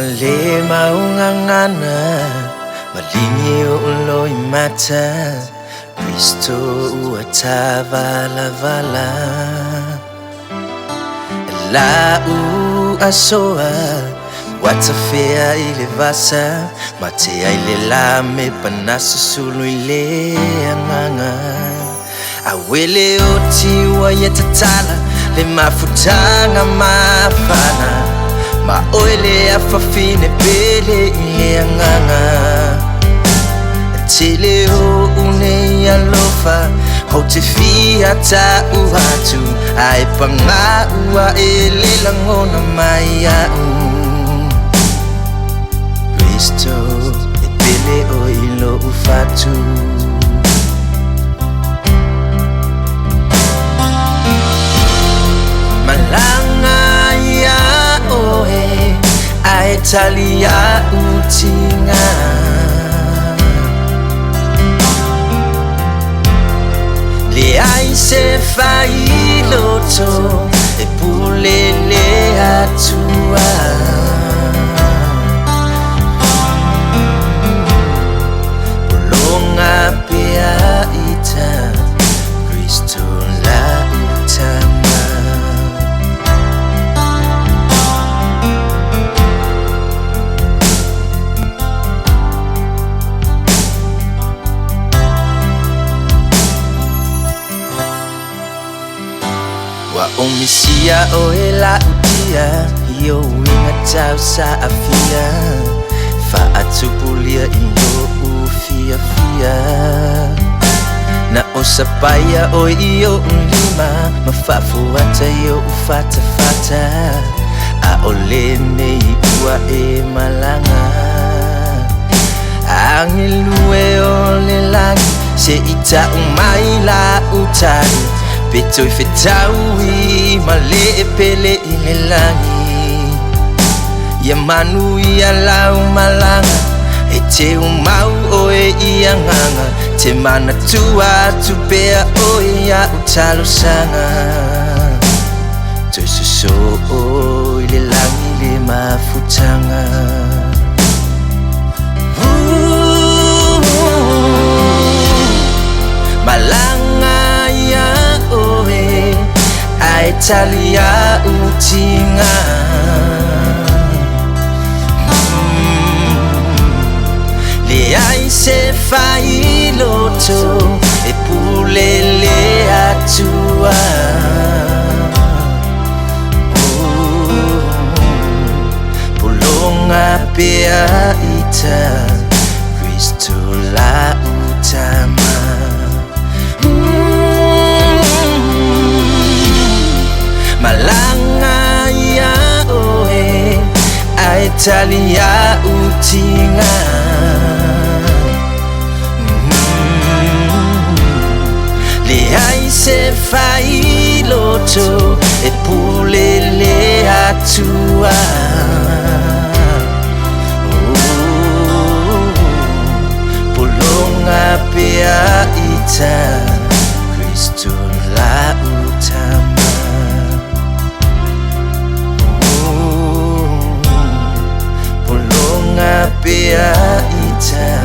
le maungangana malingi uloi mata Kristo uatavala la asoa watafea ile vasa matea ile lame panasa sulu ile anganga awele oti wa yatatala le mafutanga mafana maoele afafine pele ile anganga tele o une yalofa hotefia ta uhatu ai panga ua ele langona maya Kristo epele o ilo ufatu malanga ya oe aetalia utinga le ai se fai loto e pulele atua polonga pea ita Kristo la utama wa omisia oela utia yo winga tau sa afia fa atupulia ilo ufia fia na osapaya o iyo ulima mafafu ata yo ufata fata a olene iwa e malanga angilue ole lagi se ita umaila utari Beto ifetawi male pele ilelangi ya manu ya lau malanga ete umau oe ianganga te mana tua tupea oe ya utalo sanga toisoso o ilelangi le mafutanga malanga Aetalia utinga le ai se fai loto e pulele atua polonga pea ita Kristo la utama malanga ya oe aetalia utinga le ai se fai loto e pulele atua polonga pea ita Kristo la utama pea ita